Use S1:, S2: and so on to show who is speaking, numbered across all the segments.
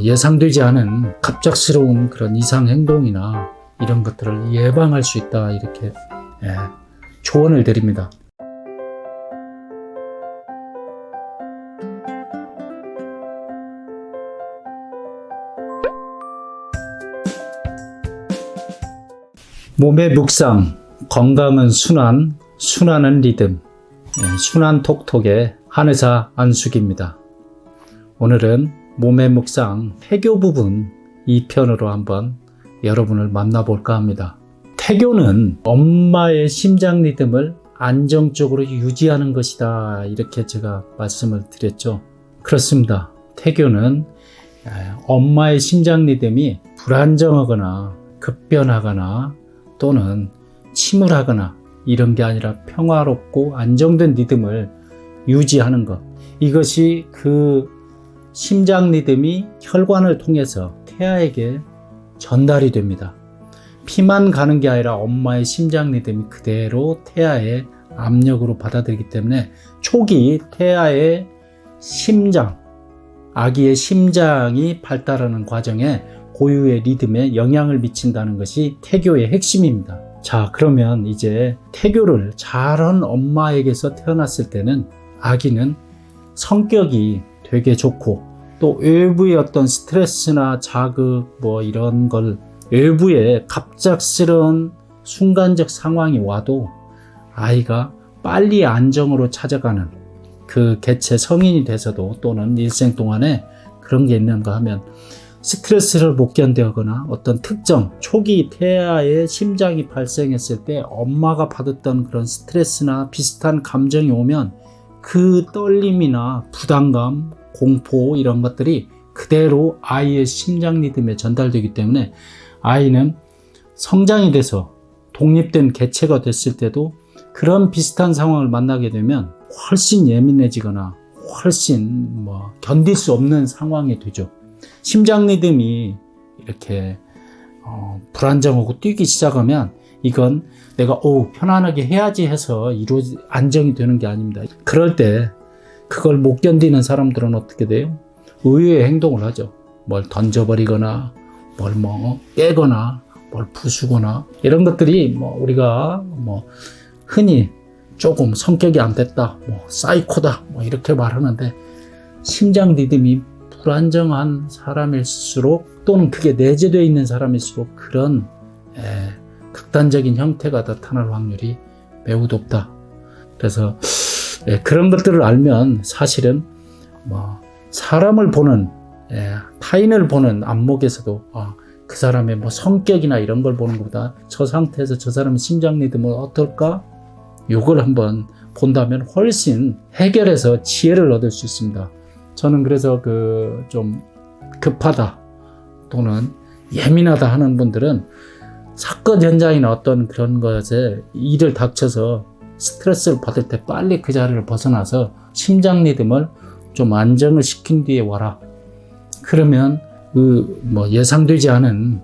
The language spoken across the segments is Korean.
S1: 예상되지 않은 갑작스러운 그런 이상 행동이나 이런 것들을 예방할 수 있다, 이렇게 조언을 드립니다. 몸의 묵상, 건강은 순환, 순환은 리듬. 순환톡톡의 한의사 안숙입니다. 오늘은 몸의 묵상 태교 부분 2편으로 한번 여러분을 만나볼까 합니다. 태교는 엄마의 심장 리듬을 안정적으로 유지하는 것이다, 이렇게 제가 말씀을 드렸죠. 그렇습니다. 태교는 엄마의 심장 리듬이 불안정하거나 급변하거나 또는 침울하거나 이런 게 아니라 평화롭고 안정된 리듬을 유지하는 것, 이것이 그 심장 리듬이 혈관을 통해서 태아에게 전달이 됩니다. 피만 가는 게 아니라 엄마의 심장 리듬이 그대로 태아의 압력으로 받아들이기 때문에 초기 태아의 심장, 아기의 심장이 발달하는 과정에 고유의 리듬에 영향을 미친다는 것이 태교의 핵심입니다. 자, 그러면 이제 태교를 잘한 엄마에게서 태어났을 때는 아기는 성격이 되게 좋고, 또 외부의 어떤 스트레스나 자극 이런 걸, 외부의 갑작스러운 순간적 상황이 와도 아이가 빨리 안정으로 찾아가는, 그 개체 성인이 돼서도 또는 일생 동안에 그런 게 있는가 하면 스트레스를 못 견뎌하거나 어떤 특정 초기 태아의 심장이 발생했을 때 엄마가 받았던 그런 스트레스나 비슷한 감정이 오면 그 떨림이나 부담감, 공포 이런 것들이 그대로 아이의 심장 리듬에 전달되기 때문에 아이는 성장이 돼서 독립된 개체가 됐을 때도 그런 비슷한 상황을 만나게 되면 훨씬 예민해지거나 훨씬 견딜 수 없는 상황이 되죠. 심장 리듬이 이렇게 불안정하고 뛰기 시작하면 이건 내가 편안하게 해야지 해서 안정이 되는 게 아닙니다. 그럴 때 그걸 못 견디는 사람들은 어떻게 돼요? 의외의 행동을 하죠. 뭘 던져버리거나 뭘 깨거나 뭘 부수거나 이런 것들이 우리가 흔히 조금 성격이 안 됐다, 사이코다 이렇게 말하는데, 심장 리듬이 불안정한 사람일수록 또는 그게 내재되어 있는 사람일수록 그런 극단적인 형태가 나타날 확률이 매우 높다. 그래서 그런 것들을 알면 사실은 사람을 보는, 타인을 보는 안목에서도 그 사람의 성격이나 이런 걸 보는 것보다 저 상태에서 저 사람의 심장 리듬은 어떨까? 요걸 한번 본다면 훨씬 해결해서 지혜를 얻을 수 있습니다. 저는 그래서 좀 급하다 또는 예민하다 하는 분들은 사건 현장이나 어떤 그런 것에 일을 닥쳐서 스트레스를 받을 때 빨리 그 자리를 벗어나서 심장 리듬을 좀 안정을 시킨 뒤에 와라. 그러면 예상되지 않은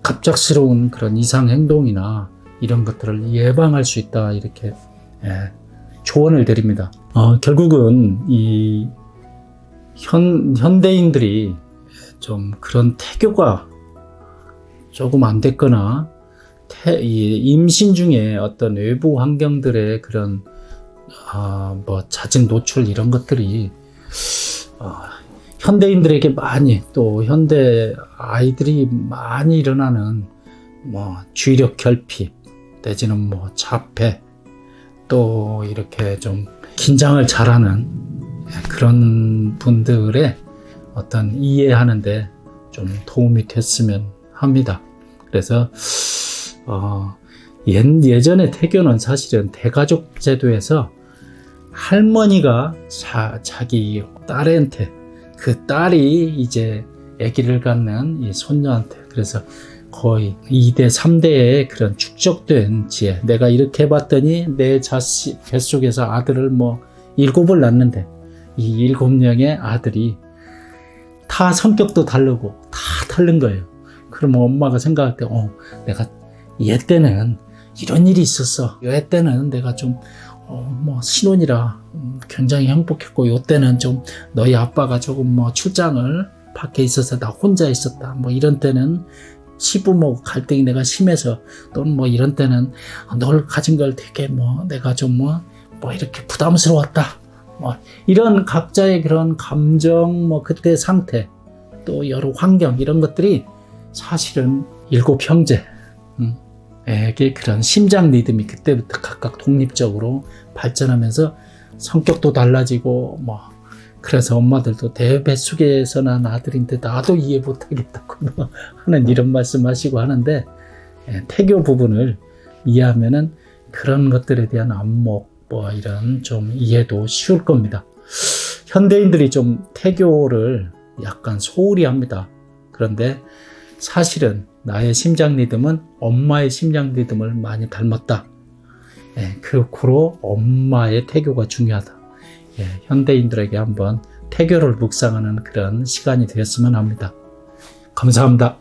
S1: 갑작스러운 그런 이상 행동이나 이런 것들을 예방할 수 있다, 이렇게 조언을 드립니다. 결국은 이 현대인들이 좀 그런 태교가 조금 안 됐거나 임신 중에 어떤 외부 환경들의 그런 잦은 노출 이런 것들이 현대인들에게 많이, 또 현대 아이들이 많이 일어나는 주의력 결핍 내지는 자폐, 또 이렇게 좀 긴장을 잘하는 그런 분들의 어떤 이해하는데 좀 도움이 됐으면 합니다. 그래서 예전의 태교는 사실은 대가족 제도에서 할머니가 자기 딸한테, 그 딸이 이제 아기를 갖는 이 손녀한테, 그래서 거의 2대, 3대의 그런 축적된 지혜, 내가 이렇게 해봤더니 내 자식 뱃속에서 아들을 7을 낳는데 이 7명의 아들이 다 성격도 다르고 다 다른 거예요. 그러면 엄마가 생각할 때 내가 얘 때는 이런 일이 있었어, 얘 때는 내가 좀 뭐 신혼이라 굉장히 행복했고, 요때는 좀 너희 아빠가 조금 뭐 출장을 밖에 있어서 나 혼자 있었다. 뭐 이런 때는 시부모 갈등이 내가 심해서, 또는 뭐 이런 때는 널 가진 걸 되게 뭐 내가 좀 뭐 이렇게 부담스러웠다. 뭐 이런 각자의 그런 감정, 뭐 그때 상태, 또 여러 환경, 이런 것들이 사실은 7 형제 에게 그런 심장 리듬이 그때부터 각각 독립적으로 발전하면서 성격도 달라지고, 뭐 그래서 엄마들도 대배숙에서 난 아들인데 나도 이해 못하겠다고 하는 이런 말씀하시고 하는데, 태교 부분을 이해하면은 그런 것들에 대한 안목, 뭐 이런 좀 이해도 쉬울 겁니다. 현대인들이 좀 태교를 약간 소홀히 합니다. 그런데 사실은 나의 심장 리듬은 엄마의 심장 리듬을 많이 닮았다. 그렇고 엄마의 태교가 중요하다. 현대인들에게 한번 태교를 묵상하는 그런 시간이 되었으면 합니다. 감사합니다.